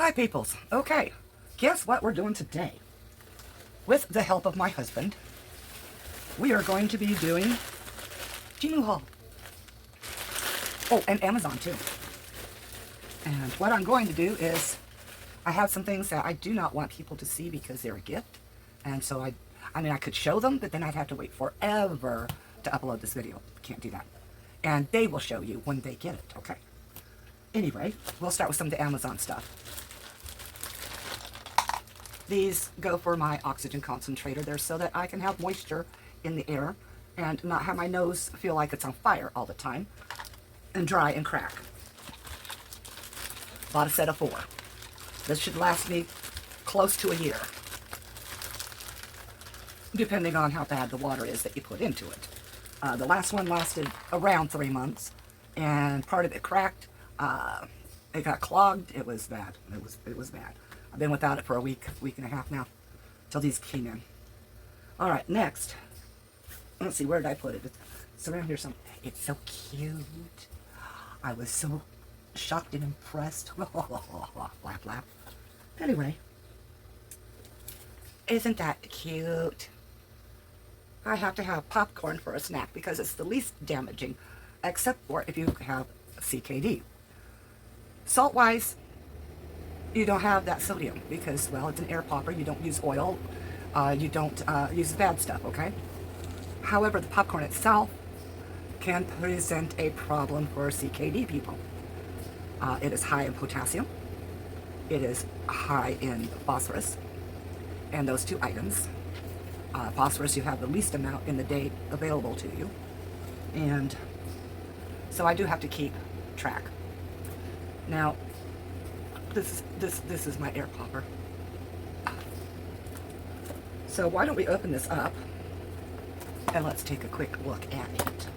Hi, peoples. Okay, guess what we're doing today? With the help of my husband, we are going to be doing Temu haul. Oh, and Amazon too. And what I'm going to do is, I have some things that I do not want people to see because they're a gift. And so I mean, I could show them, but then I'd have to wait forever to upload this video. Can't do that. And they will show you when they get it, okay? Anyway, we'll start with some of the Amazon stuff. These go for my oxygen concentrator. They're so that I can have moisture in the air and not have my nose feel like it's on fire all the time and dry and crack. Bought a set of 4. This should last me close to a year, depending on how bad the water is that you put into it. The last one lasted around 3 months, and part of it cracked. It got clogged. It was bad. It was bad. I've been without it for a week and a half now, till these came in. All right, next. Let's see, where did I put it? It's around here somewhere. It's so cute. I was so shocked and impressed. Laugh, laugh. Anyway, isn't that cute? I have to have popcorn for a snack because it's the least damaging, except for if you have CKD. Salt-wise, you don't have that sodium because, well, it's an air popper. You don't use oil. You don't use bad stuff, okay? However, the popcorn itself can present a problem for CKD people. It is high in potassium. It is high in phosphorus. And those 2 items, phosphorus you have the least amount in the day available to you. And so I do have to keep track. Now, this is my air popper. So why don't we open this up and let's take a quick look at it.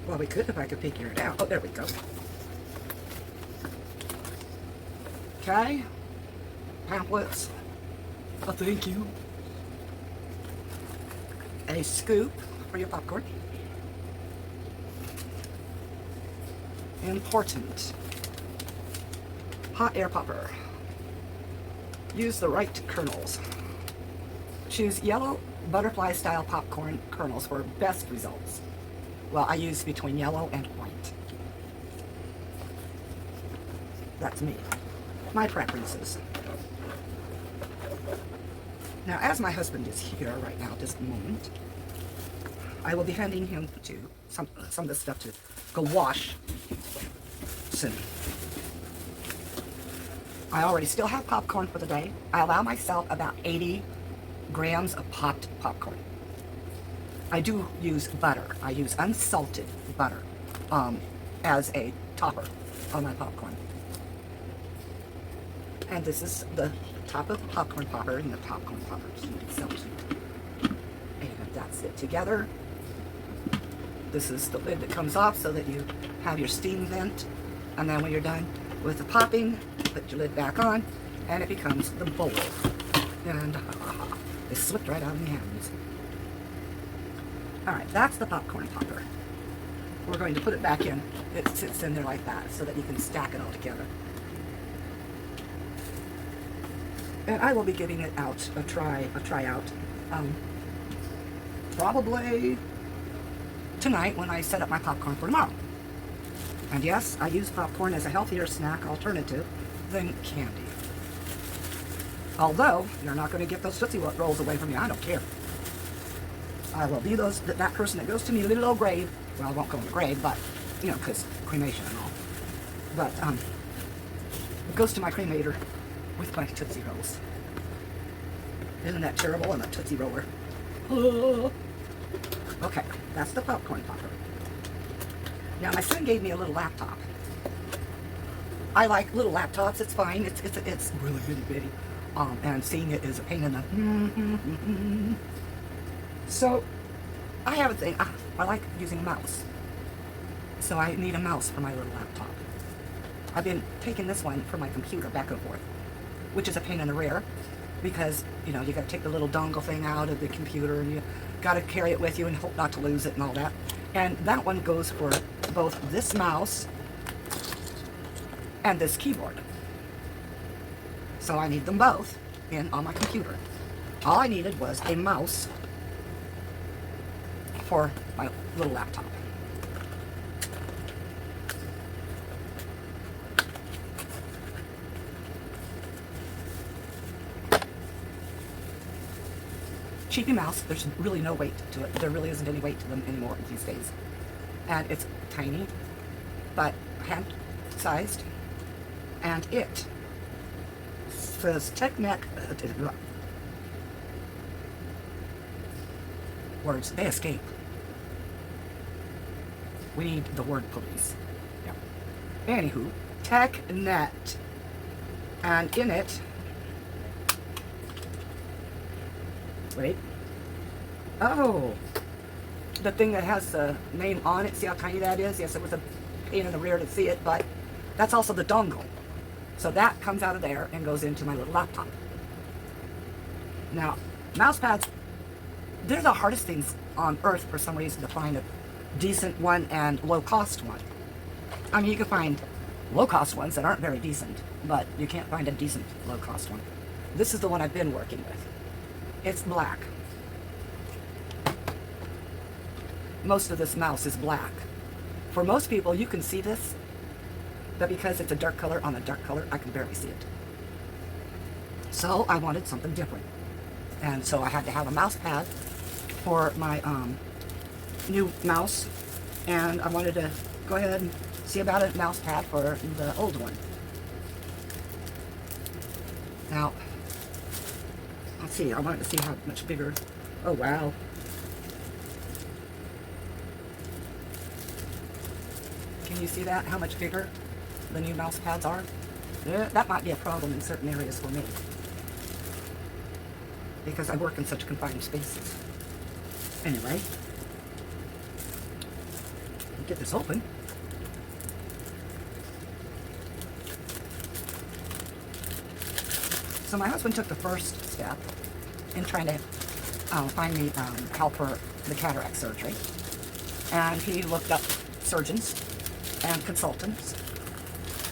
Well, we could if I could figure it out. Oh, there we go. Okay. Pamphlets. Oh, thank you. A scoop for your popcorn. Important. Hot air popper. Use the right kernels. Choose yellow butterfly style popcorn kernels for best results. Well, I use between yellow and white. That's me. My preferences. Now, as my husband is here right now at this moment, I will be handing him to some of the stuff to go wash soon. I already still have popcorn for the day. I allow myself about 80 grams of popped popcorn. I do use butter. I use unsalted butter as a topper on my popcorn. And this is the top of the popcorn popper and the popcorn poppers. So, and that's it together. This is the lid that comes off so that you have your steam vent. And then when you're done with the popping, you put your lid back on and it becomes the bowl. And it slipped right out of my hands. Alright, that's the popcorn popper. We're going to put it back in. It sits in there like that so that you can stack it all together. And I will be giving it out a try out. Probably tonight when I set up my popcorn for tomorrow. And yes, I use popcorn as a healthier snack alternative than candy. Although, you're not going to get those Tootsie Rolls away from me, I don't care. I will be that person that goes to me little old grave. Well, I won't go in the grave, but, you know, because cremation and all. But, it goes to my cremator with my Tootsie Rolls. Isn't that terrible? I'm a Tootsie Roller. Oh. Okay, that's the popcorn popper. Now, my son gave me a little laptop. I like little laptops. It's fine. It's really itty bitty. And seeing it is a pain in the... So, I have a thing. I like using a mouse. So I need a mouse for my little laptop. I've been taking this one for my computer back and forth, which is a pain in the rear because, you know, you got to take the little dongle thing out of the computer and you got to carry it with you and hope not to lose it and all that. And that one goes for both this mouse and this keyboard. So I need them both on my computer. All I needed was a mouse for my little laptop. Cheapy mouse, there's really no weight to it. There really isn't any weight to them anymore these days. And it's tiny, but hand-sized, and it says Technic. Words, they escape. We need the word police. Yeah. Anywho, TechNet. And in it, wait. Oh, the thing that has the name on it. See how tiny that is? Yes, it was a pain in the rear to see it, but that's also the dongle. So that comes out of there and goes into my little laptop. Now, mouse pads, they're the hardest things on earth for some reason to find a decent one and low-cost one. I mean, you can find low-cost ones that aren't very decent, but you can't find a decent low-cost one. This is the one I've been working with. It's black. Most of this mouse is black. For most people, you can see this, but because it's a dark color on a dark color, I can barely see it. So I wanted something different. And so I had to have a mouse pad for my new mouse, and I wanted to go ahead and see about a mouse pad for the old one. Now, let's see, I wanted to see how much bigger. Oh, wow. Can you see that? How much bigger the new mouse pads are? That might be a problem in certain areas for me, because I work in such confined spaces. Anyway, get this open. So my husband took the first step in trying to find me help for the cataract surgery. And he looked up surgeons and consultants.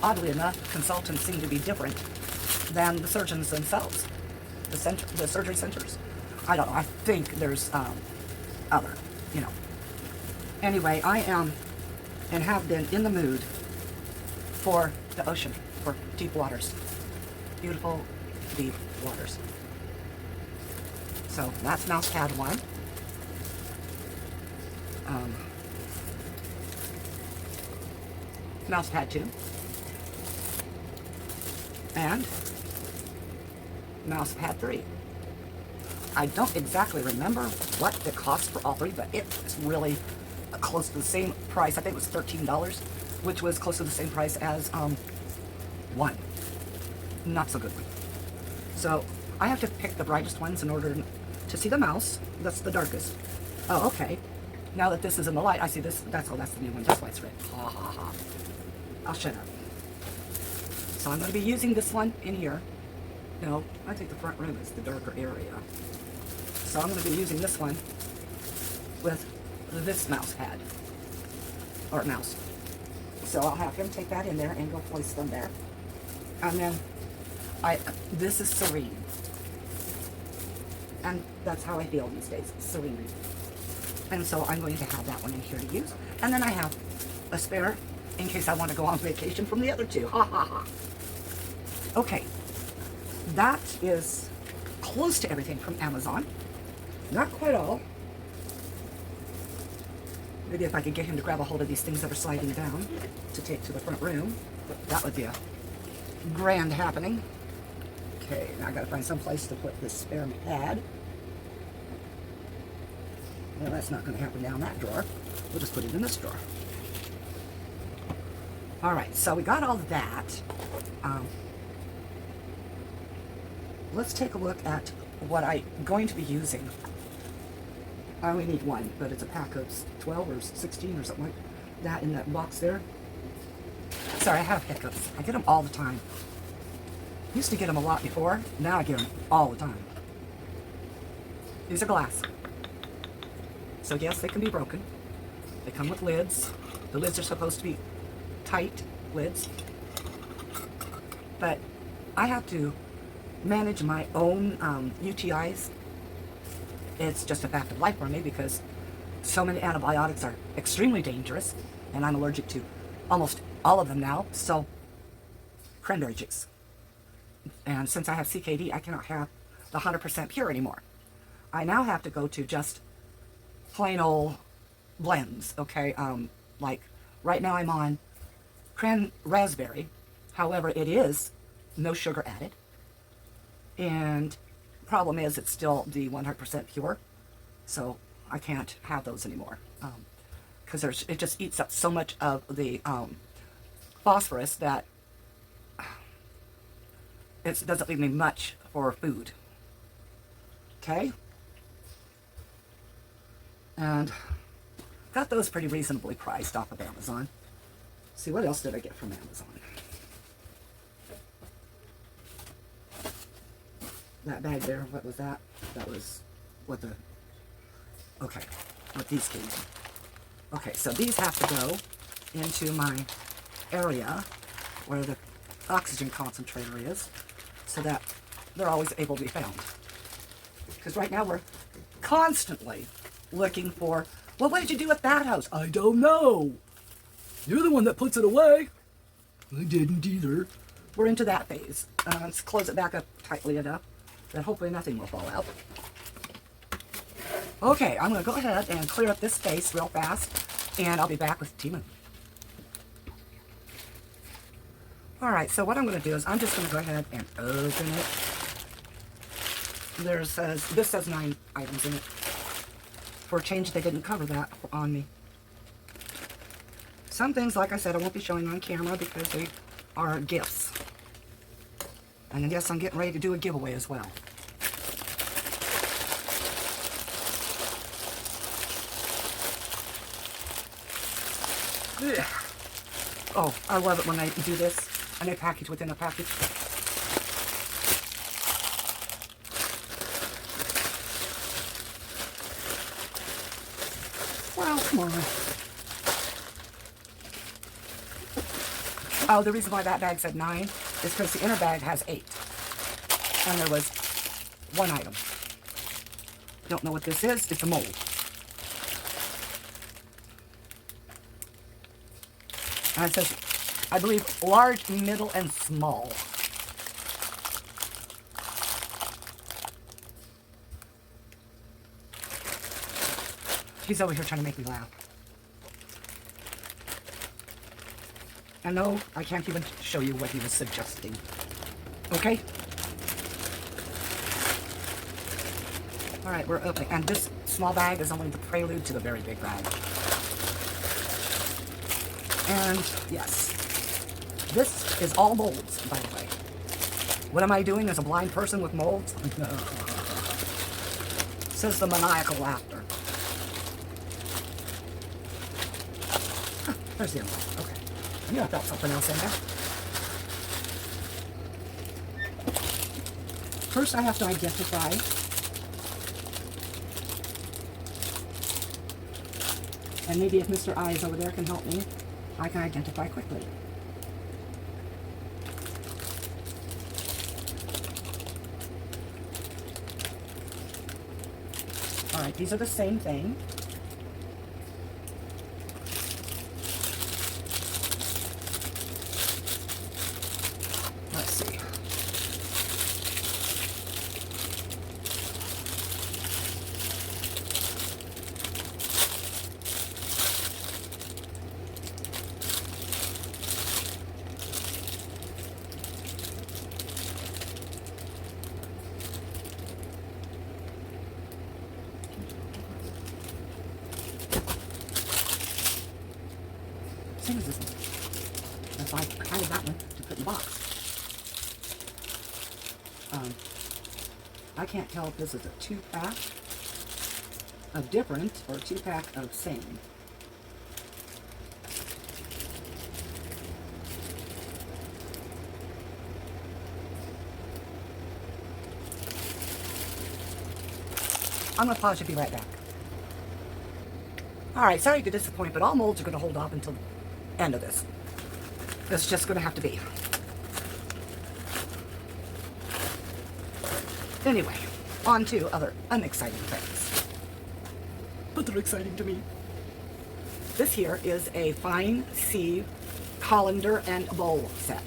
Oddly enough, consultants seem to be different than the surgeons themselves, the surgery centers. I don't know, I think there's other, you know. Anyway, I am and have been in the mood for the ocean, for deep waters. Beautiful, deep waters. So that's mousepad 1. Mousepad 2. And mousepad 3. I don't exactly remember what the cost for all three, but it's really close to the same price. I think it was $13, which was close to the same price as one. Not so good one. So I have to pick the brightest ones in order to see the mouse. That's the darkest. Oh, okay. Now that this is in the light, I see this. That's the new one. That's why it's red. Ha ha ha. I'll shut up. So I'm going to be using this one in here. No, I think the front room is the darker area. So I'm going to be using this one with this mouse pad, or mouse. So I'll have him take that in there and go place them there. And then this is serene. And that's how I feel these days, serene. And so I'm going to have that one in here to use. And then I have a spare in case I want to go on vacation from the other two. Ha ha ha. Okay. That is close to everything from Amazon. Not quite all. Maybe if I could get him to grab a hold of these things that are sliding down to take to the front room. That would be a grand happening. Okay, now I gotta find some place to put this spare pad. Well, that's not gonna happen down that drawer. We'll just put it in this drawer. Alright, so we got all of that. Let's take a look at what I'm going to be using. I only need one, but it's a pack of 12 or 16 or something like that in that box there. Sorry, I have hiccups. I get them all the time. Used to get them a lot before. Now I get them all the time. These are glass. So yes, they can be broken. They come with lids. The lids are supposed to be tight lids. But I have to manage my own UTIs. It's just a fact of life for me because so many antibiotics are extremely dangerous, and I'm allergic to almost all of them now. So, cranberry juice. And since I have CKD, I cannot have the 100% pure anymore. I now have to go to just plain old blends, okay? Like, right now I'm on raspberry. However, it is no sugar added. And problem is, it's still the 100% pure. So, I can't have those anymore. Because it just eats up so much of the phosphorus that it doesn't leave me much for food. Okay? And got those pretty reasonably priced off of Amazon. See, what else did I get from Amazon? That bag there, what was that? That was what the... Okay, what these came in. Okay, so these have to go into my area where the oxygen concentrator is, so that they're always able to be found. Because right now we're constantly looking for, well, what did you do with that house? I don't know. You're the one that puts it away. I didn't either. We're into that phase. Let's close it back up tightly enough that hopefully nothing will fall out. Okay, I'm going to go ahead and clear up this space real fast, and I'll be back with Temu. Alright, so what I'm going to do is I'm just going to go ahead and open it. This says 9 items in it. For a change, they didn't cover that on me. Some things, like I said, I won't be showing on camera because they are gifts. And yes, I'm getting ready to do a giveaway as well. Ugh. Oh, I love it when I do this and they package within a package. Well, come on. Oh, the reason why that bag said 9 is because the inner bag has 8. And there was 1 item. Don't know what this is. It's a mold. And it says, I believe, large, middle, and small. He's over here trying to make me laugh. And no, I can't even show you what he was suggesting. Okay? Alright, we're opening. And this small bag is only the prelude to the very big bag. And, yes. This is all molds, by the way. What am I doing as a blind person with molds? No. Says the maniacal laughter. Huh, there's the other one. Okay. I knew I felt something else in there. First, I have to identify and maybe if Mr. Eyes over there can help me, I can identify quickly. Alright, these are the same thing. Let's see. Same as this one. That's why I added that one to put in the box. I can't tell if this is a 2-pack of different or a 2-pack of same. I'm going to pause and be right back. Alright, sorry to disappoint, but all molds are going to hold off until the end of this. It's just going to have to be. Anyway, on to other unexciting things. But they're exciting to me. This here is a fine sieve colander and bowl set.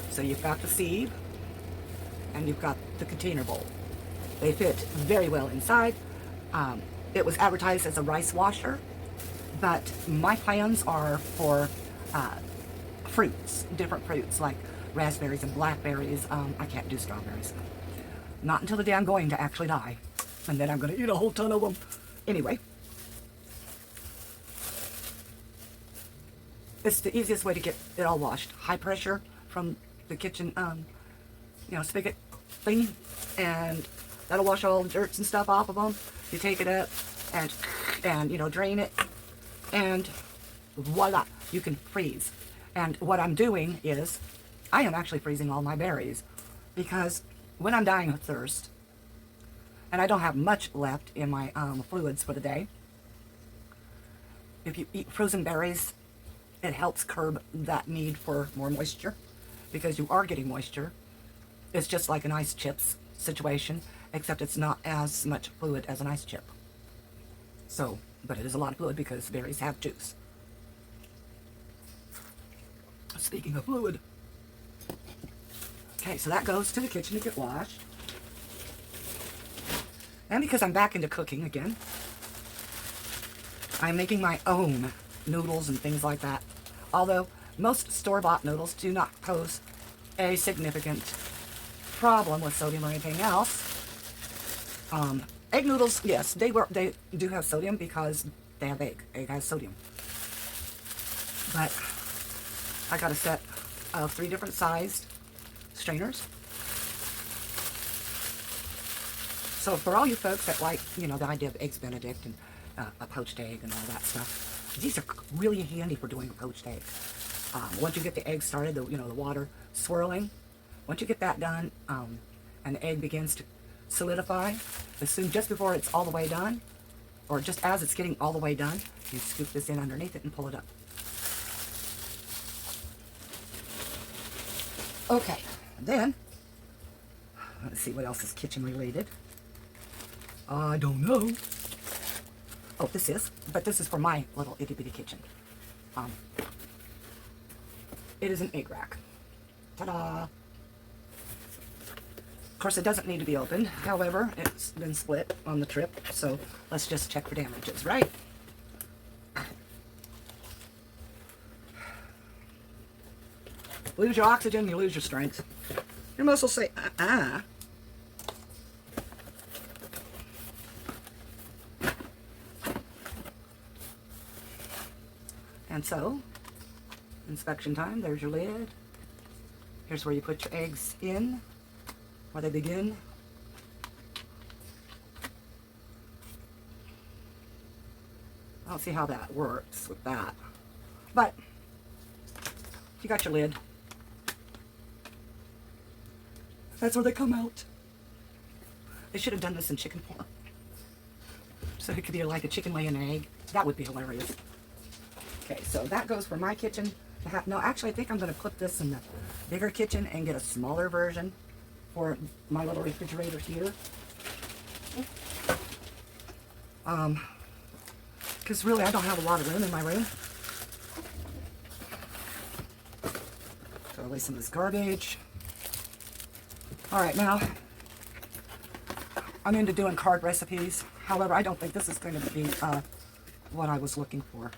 So you've got the sieve and you've got the container bowl. They fit very well inside. It was advertised as a rice washer, but my plans are for fruits, different fruits like raspberries and blackberries. I can't do strawberries. Not until the day I'm going to actually die. And then I'm going to eat a whole ton of them. Anyway. It's the easiest way to get it all washed. High pressure from the kitchen, spigot thing. And that'll wash all the dirt and stuff off of them. You take it up and drain it. And voila, you can freeze. And what I'm doing is, I am actually freezing all my berries. Because when I'm dying of thirst, and I don't have much left in my fluids for the day, if you eat frozen berries, it helps curb that need for more moisture, because you are getting moisture. It's just like an ice chips situation, except it's not as much fluid as an ice chip. So, but it is a lot of fluid because berries have juice. Speaking of fluid, okay, so that goes to the kitchen to get washed. And because I'm back into cooking again, I'm making my own noodles and things like that. Although most store-bought noodles do not pose a significant problem with sodium or anything else. Egg noodles, yes, they do have sodium because they have egg. Egg has sodium. But I got a set of 3 different sized strainers. So for all you folks that like, the idea of eggs Benedict and a poached egg and all that stuff, these are really handy for doing a poached egg. Once you get the egg started, the water swirling, once you get that done, and the egg begins to solidify, just before it's all the way done, or just as it's getting all the way done, you scoop this in underneath it and pull it up. Okay, then, let's see what else is kitchen related. I don't know. Oh, this is for my little itty bitty kitchen. It is an egg rack. Ta-da! Of course, it doesn't need to be opened. However, it's been split on the trip, so let's just check for damages, right? Lose your oxygen, you lose your strength. Your muscles say, And so, inspection time, there's your lid. Here's where you put your eggs in, where they begin. I don't see how that works with that. But, you got your lid. That's where they come out. They should have done this in chicken form. So it could be like a chicken laying an egg. That would be hilarious. Okay, so that goes for my kitchen. No, actually, I think I'm going to put this in the bigger kitchen and get a smaller version for my little refrigerator here. Because really, I don't have a lot of room in my room. Throw away some of this garbage. Alright, now, I'm into doing card recipes. However, I don't think this is going to be what I was looking for.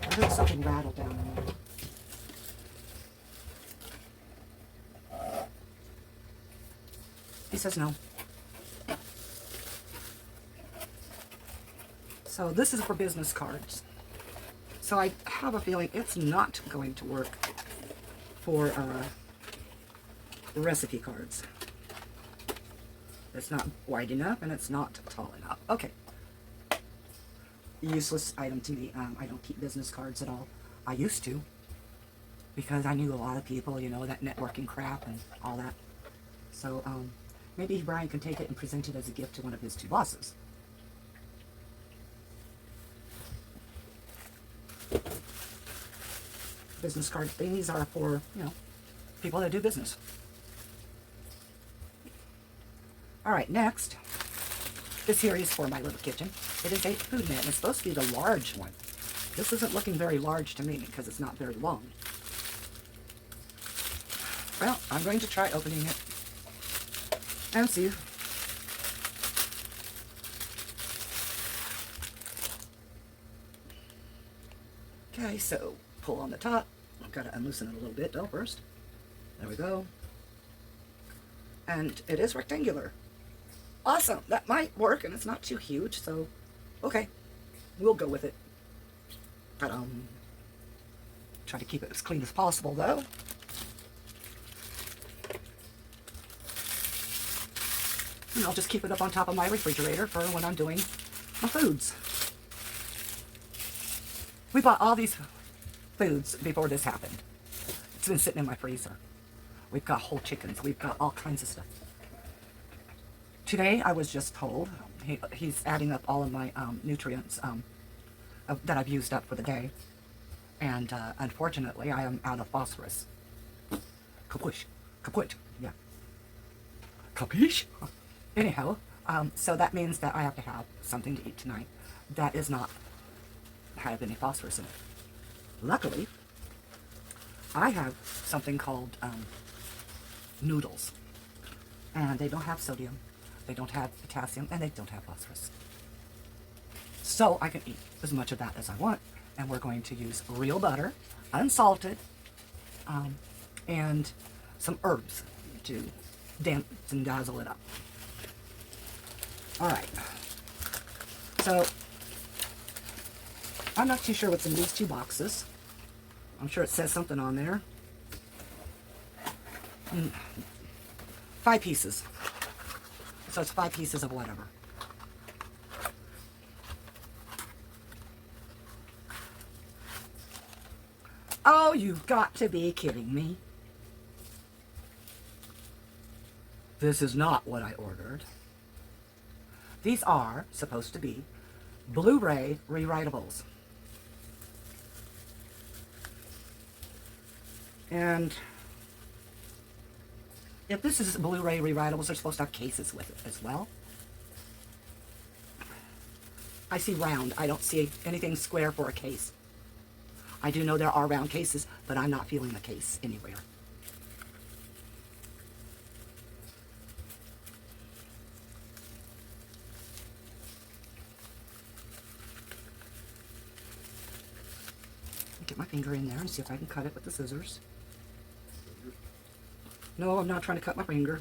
I heard something rattle down in there. He says no. So this is for business cards. So I have a feeling it's not going to work for recipe cards. It's not wide enough and it's not tall enough. Okay. Useless item to me. I don't keep business cards at all. I used to, because I knew a lot of people, that networking crap and all that. So maybe Brian can take it and present it as a gift to one of his 2 bosses. business card thingies are for, you know, people that do business. All right, next. This here is for my little kitchen. It is a food net, and it's supposed to be the large one. This isn't looking very large to me because it's not very long. Well, I'm going to try opening it and see. Okay, so pull on the top. I've got to unloosen it a little bit though first. There we go. And it is rectangular. Awesome, that might work, and it's not too huge, so okay, we'll go with it. But try to keep it as clean as possible though. And I'll just keep it up on top of my refrigerator for when I'm doing my foods. We bought all these foods before this happened. It's been sitting in my freezer. We've got whole chickens. We've got all kinds of stuff. Today, I was just told, he's adding up all of my nutrients that I've used up for the day. And unfortunately, I am out of phosphorus. Kapush. Kaput. Yeah. Capiche? Anyhow, so that means that I have to have something to eat tonight that is not have any phosphorus in it. Luckily, I have something called noodles. And they don't have sodium, they don't have potassium, and they don't have phosphorus. So I can eat as much of that as I want. And we're going to use real butter, unsalted, and some herbs to dance and dazzle it up. All right. So I'm not too sure what's in these two boxes. I'm sure it says something on there. 5 pieces. So it's 5 pieces of whatever. Oh, you've got to be kidding me. This is not what I ordered. These are supposed to be Blu-ray rewritables. And if this is Blu-ray rewritables, they're supposed to have cases with it as well. I see round. I don't see anything square for a case. I do know there are round cases, but I'm not feeling the case anywhere. Get my finger in there and see if I can cut it with the scissors. No, I'm not trying to cut my finger.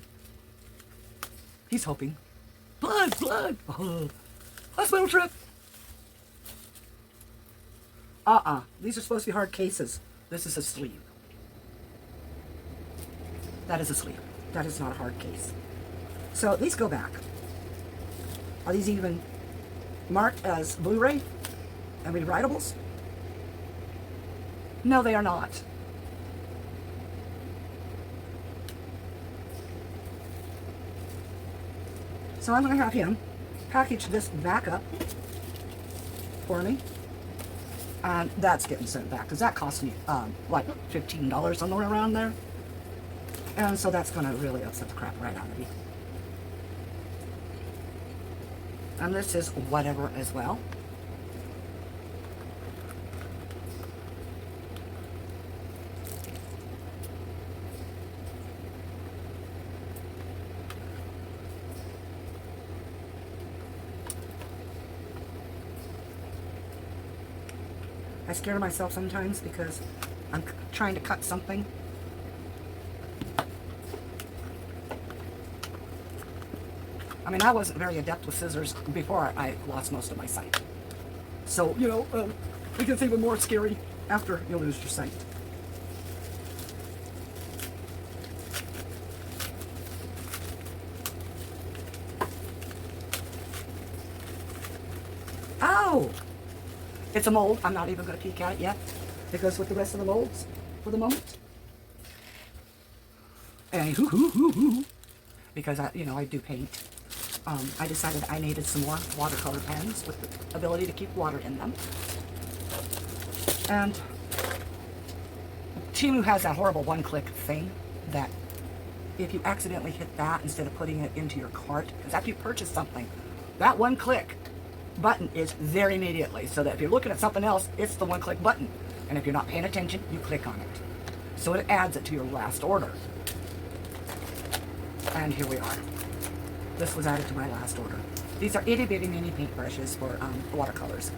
He's hoping. Blood, blood! Oh, hospital trip! These are supposed to be hard cases. This is a sleeve. That is a sleeve. That is not a hard case. So these go back. Are these even marked as Blu-ray and rewritables? No, they are not. So I'm going to have him package this back up for me. And that's getting sent back because that cost me like $15 somewhere around there. And so that's going to really upset the crap right out of me. And this is whatever as well. I scare myself sometimes because I'm trying to cut something. I mean, I wasn't very adept with scissors before I lost most of my sight. So, you know, it gets even more scary after you lose your sight. Oh! It's a mold. I'm not even going to peek at it yet. It goes with the rest of the molds for the moment. And because I do paint. I decided I needed some more watercolor pens with the ability to keep water in them. And Temu has that horrible one-click thing that if you accidentally hit that instead of putting it into your cart, because after you purchase something, that one-click button is there immediately, so that if you're looking at something else, it's the one-click button. And if you're not paying attention, you click on it. So it adds it to your last order. And here we are. This was added to my last order. These are itty-bitty mini paintbrushes for watercolors.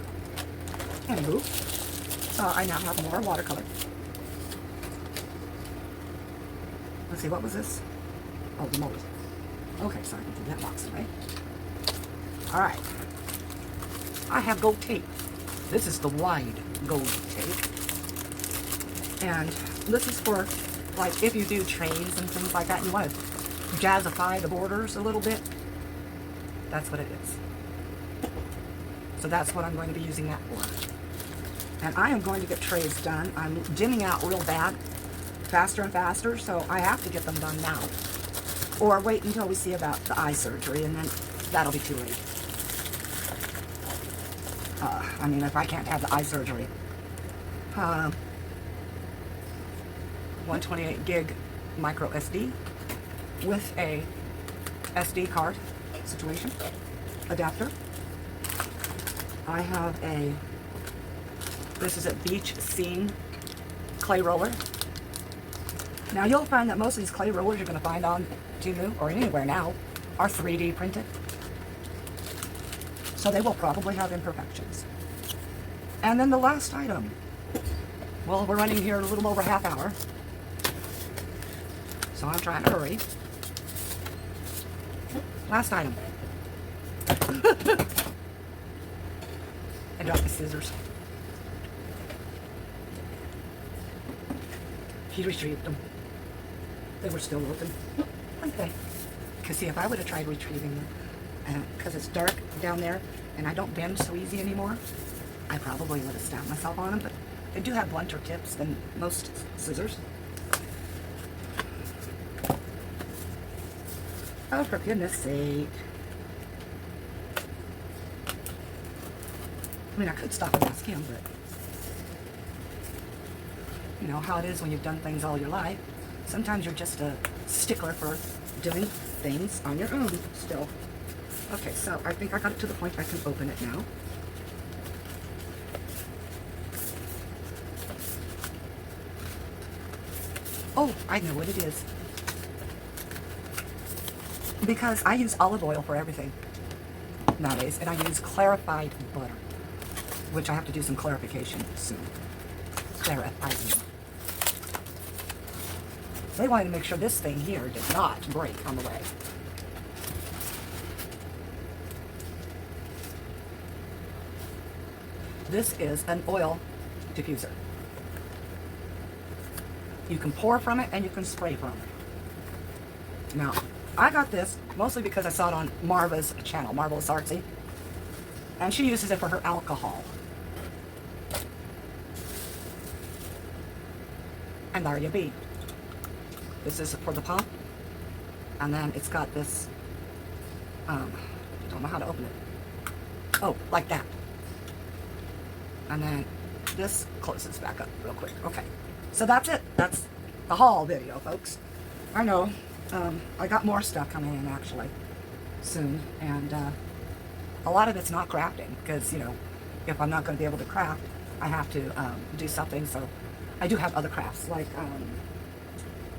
Anywho, I now have more watercolor. Let's see, what was this? Oh, the mold. Okay, so I can do that box, right? Alright. I have gold tape. This is the wide gold tape. And this is for, like, if you do trays and things like that, and you want to jazzify the borders a little bit, that's what it is. So that's what I'm going to be using that for. And I am going to get trays done. I'm dimming out real bad, faster and faster, so I have to get them done now. Or wait until we see about the eye surgery, and then that'll be too late. I mean, if I can't have the eye surgery. 128 gig micro SD with a SD card situation adapter. I have this is a beach scene clay roller. Now you'll find that most of these clay rollers you're going to find on Temu or anywhere now are 3D printed. So they will probably have imperfections. And then the last item. Well, we're running here a little over half hour. So I'm trying to hurry. Last item. I dropped the scissors. He retrieved them. They were still open. Okay. Because see, if I would have tried retrieving them, because it's dark down there, and I don't bend so easy anymore, I probably would have stabbed myself on them, but they do have blunter tips than most scissors. Oh, for goodness sake. I mean, I could stop and ask him, but you know how it is when you've done things all your life. Sometimes you're just a stickler for doing things on your own still. Okay, so I think I got it to the point I can open it now. Oh, I know what it is. Because I use olive oil for everything nowadays, and I use clarified butter, which I have to do some clarification soon. Clarifying. They wanted to make sure this thing here did not break on the way. This is an oil diffuser. You can pour from it and you can spray from it. Now, I got this mostly because I saw it on Marva's channel, Marvelous Artsy, and she uses it for her alcohol. And there you be. This is for the pump, and then it's got this, don't know how to open it. Oh, like that. And then this closes back up real quick. Okay, so that's it. That's the haul video, folks. I know, I got more stuff coming in actually soon, and a lot of it's not crafting because, you know, if I'm not going to be able to craft, I have to do something. So I do have other crafts, like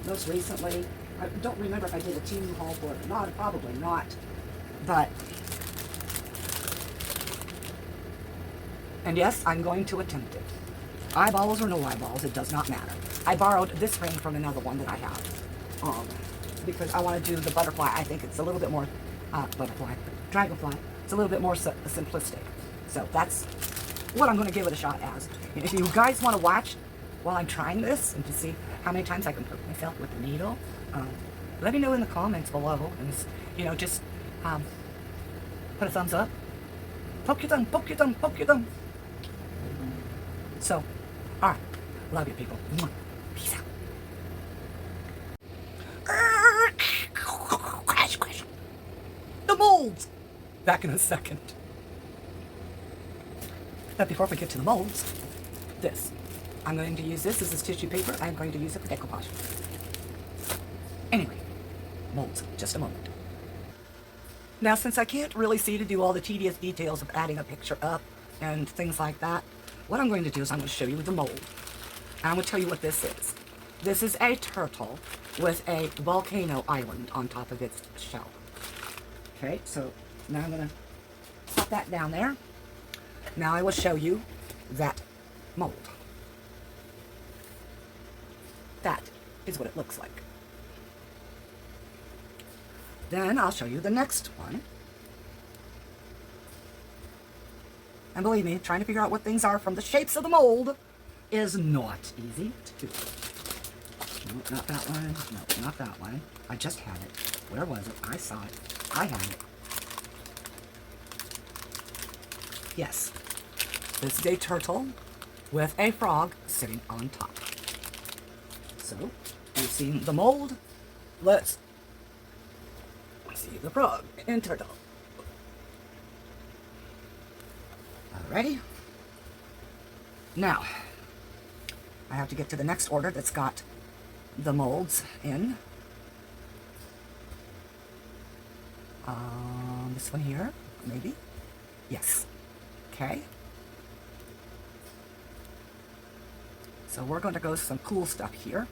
most recently, I don't remember if I did a Temu haul for it or not, probably not, but, and yes, I'm going to attempt it. Eyeballs or no eyeballs, it does not matter. I borrowed this ring from another one that I have, because I want to do the butterfly. I think it's a little bit more, dragonfly, it's a little bit more simplistic. So that's what I'm going to give it a shot as. And if you guys want to watch while I'm trying this and to see how many times I can poke myself with the needle, let me know in the comments below, and you know, just put a thumbs up. Poke your thumb, poke your thumb, poke your thumb. So, alright, love you people. Peace out. Crash, crash. The molds. Back in a second. But before we get to the molds, this. I'm going to use this. This is tissue paper. I'm going to use it for decoupage. Anyway, molds, just a moment. Now, since I can't really see to do all the tedious details of adding a picture up and things like that, what I'm going to do is I'm going to show you the mold. And I'm going to tell you what this is. This is a turtle with a volcano island on top of its shell. Okay, so now I'm going to pop that down there. Now I will show you that mold. That is what it looks like. Then I'll show you the next one. And believe me, trying to figure out what things are from the shapes of the mold is not easy to do. No, not that one. No, not that one. I just had it. Where was it? I saw it. I had it. Yes. This is a turtle with a frog sitting on top. So, you've seen the mold. Let's see the frog and turtle. Alrighty. Now, I have to get to the next order that's got the molds in. This one here, maybe? Yes. Okay. So we're going to go some cool stuff here.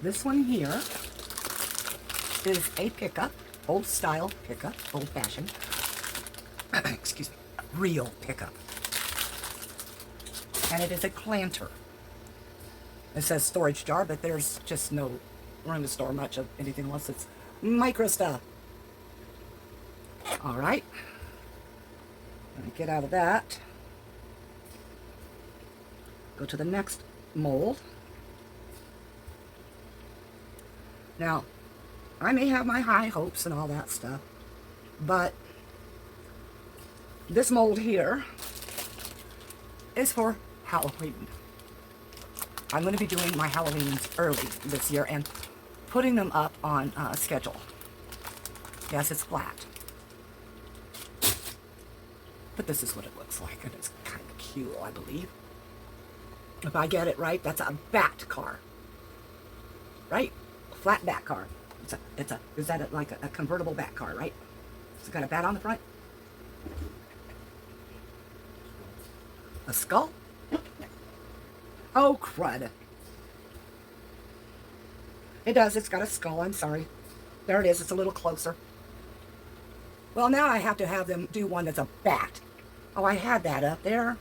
This one here is a pickup, old style pickup, old fashioned. Excuse me, real pickup. And it is a planter. It says storage jar, but there's just no room to store much of anything unless it's micro stuff. All right. Let me get out of that. Go to the next mold. Now, I may have my high hopes and all that stuff, but this mold here is for Halloween. I'm going to be doing my Halloweens early this year and putting them up on schedule. Yes, it's flat. But this is what it looks like, and it's kind of cute, I believe. If I get it right, that's a bat car. Right? A flat bat car. Is that like a convertible bat car, right? It's got a bat on the front. A skull? Oh, crud. It does. It's got a skull. I'm sorry. There it is. It's a little closer. Well, now I have to have them do one that's a bat. Oh, I had that up there.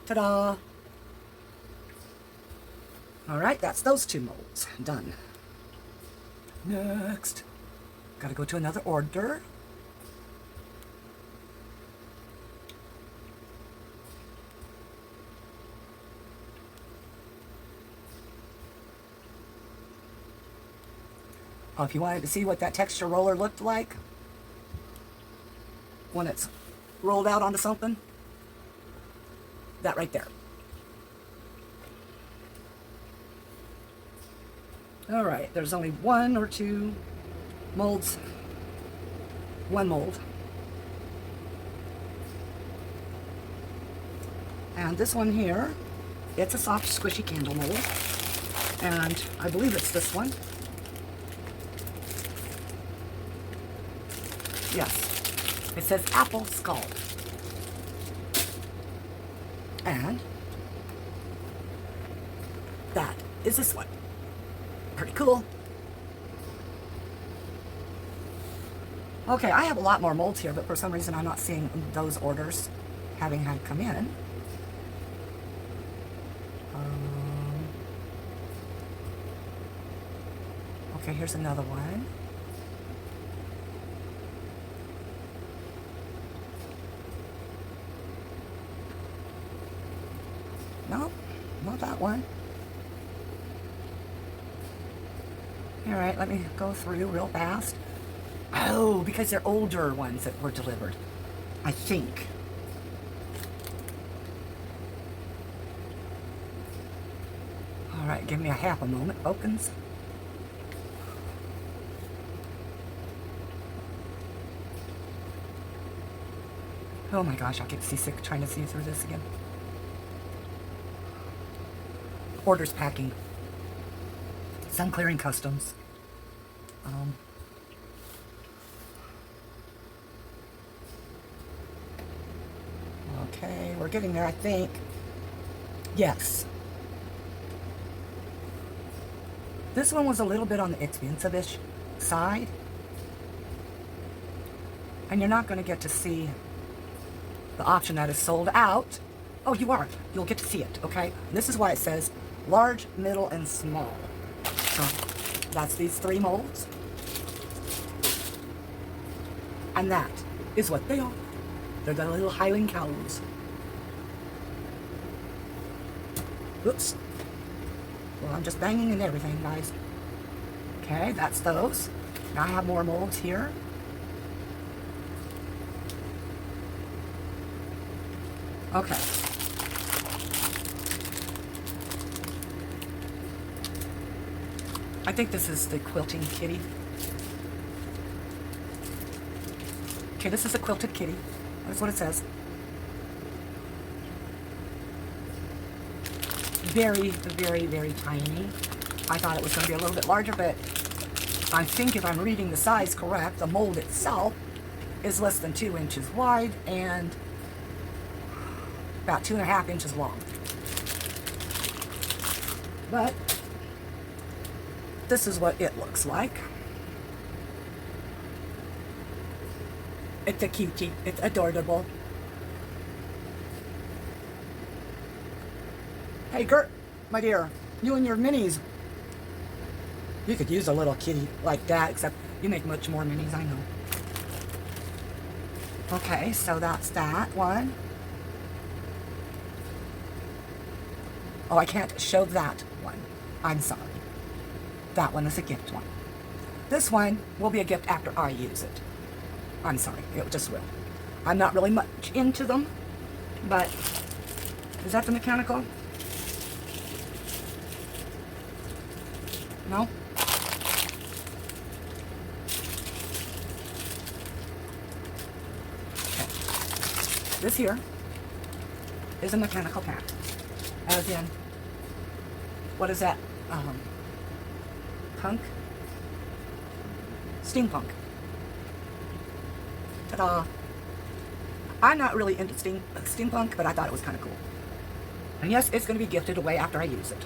Ta-da. All right, that's those two molds. Done. Next. Got to go to another order. Oh, if you wanted to see what that texture roller looked like when it's rolled out onto something, that right there. All right, there's only one or two molds. One mold. And this one here, it's a soft, squishy candle mold. And I believe it's this one. Yes. It says apple skull. And that is this one. Pretty cool. Okay, I have a lot more molds here, but for some reason I'm not seeing those orders having had come in. Okay, here's another one. No, not that one. All right, let me go through real fast. Oh, because they're older ones that were delivered, I think. All right, give me a half a moment, Okins. Oh my gosh, I'll get seasick trying to see through this again. Orders packing. Sun clearing customs. Okay, we're getting there, I think. Yes. This one was a little bit on the expensive-ish side. And you're not going to get to see the option that is sold out. Oh, you are. You'll get to see it, okay? This is why it says large, middle, and small. So that's these 3 molds. And that is what they are. They're the little Highland cows. Oops. Well, I'm just banging and everything, guys. Okay, that's those. Now I have more molds here. Okay. I think this is the quilting kitty. Okay, this is a quilted kitty. That's what it says. Very, very, very tiny. I thought it was going to be a little bit larger, but I think if I'm reading the size correct, the mold itself is less than 2 inches wide and about 2.5 inches long. But this is what it looks like. It's a cutie. It's adorable. Hey, Gert, my dear, you and your minis. You could use a little kitty like that, except you make much more minis, I know. Okay, so that's that one. Oh, I can't show that one. I'm sorry. That one is a gift one. This one will be a gift after I use it. I'm sorry, it just will. I'm not really much into them, but is that the mechanical? No? Okay. This here is a mechanical pack. As in, what is that? Punk? Steampunk. Ta-da! I'm not really into steampunk, but I thought it was kind of cool. And yes, it's going to be gifted away after I use it.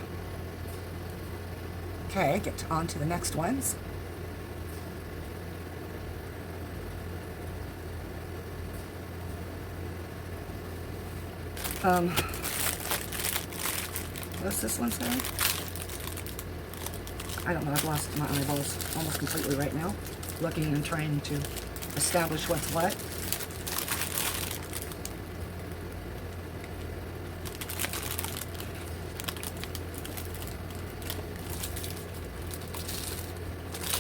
Okay, get on to the next ones. What's this one say? I don't know, I've lost my eyeballs almost completely right now, looking and trying to establish what's what.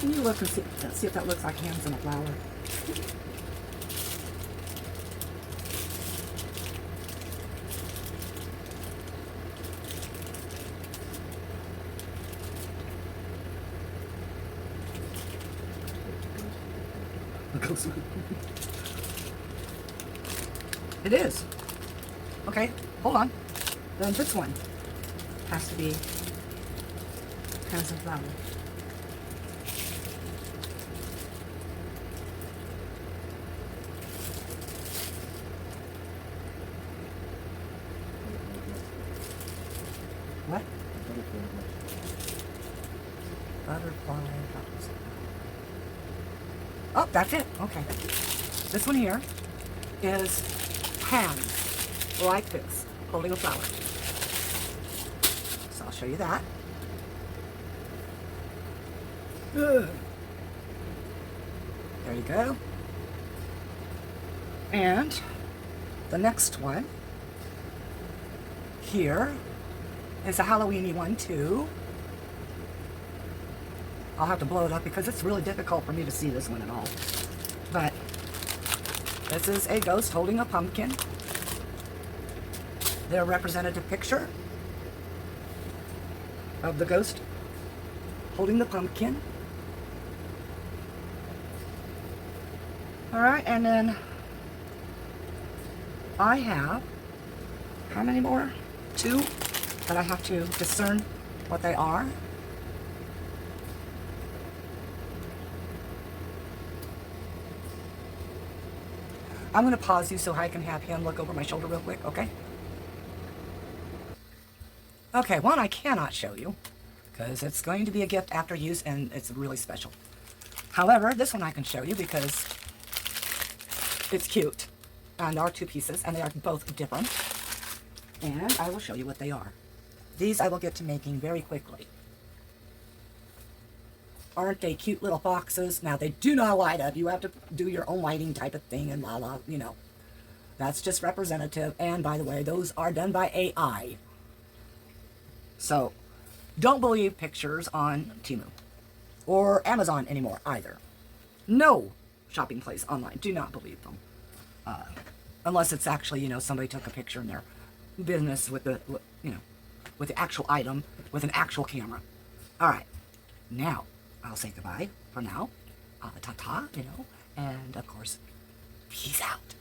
Can you look and see if that looks like hands in a flower? It is. Okay, hold on. Then this one has to be hands in flower. What? Butterfly. Oh, that's it. Okay. This one here is hands like this, holding a flower. So I'll show you that. Ugh. There you go. And the next one here is a Halloween-y one too. I'll have to blow it up because it's really difficult for me to see this one at all. But this is a ghost holding a pumpkin. Their representative picture of the ghost holding the pumpkin. All right, and then I have, how many more? 2 that I have to discern what they are. I'm going to pause you so I can have him look over my shoulder real quick, okay? Okay, one I cannot show you because it's going to be a gift after use and it's really special. However, this one I can show you because it's cute. And there are 2 pieces and they are both different. And I will show you what they are. These I will get to making very quickly. Aren't they cute little boxes? Now, they do not light up. You have to do your own lighting type of thing and you know. That's just representative. And by the way, those are done by AI. So, don't believe pictures on Temu or Amazon anymore either. No shopping place online. Do not believe them. Unless it's actually, you know, somebody took a picture in their business with the, you know, with the actual item, with an actual camera. All right. Now, I'll say goodbye for now. Ta-ta, you know. And, of course, peace out.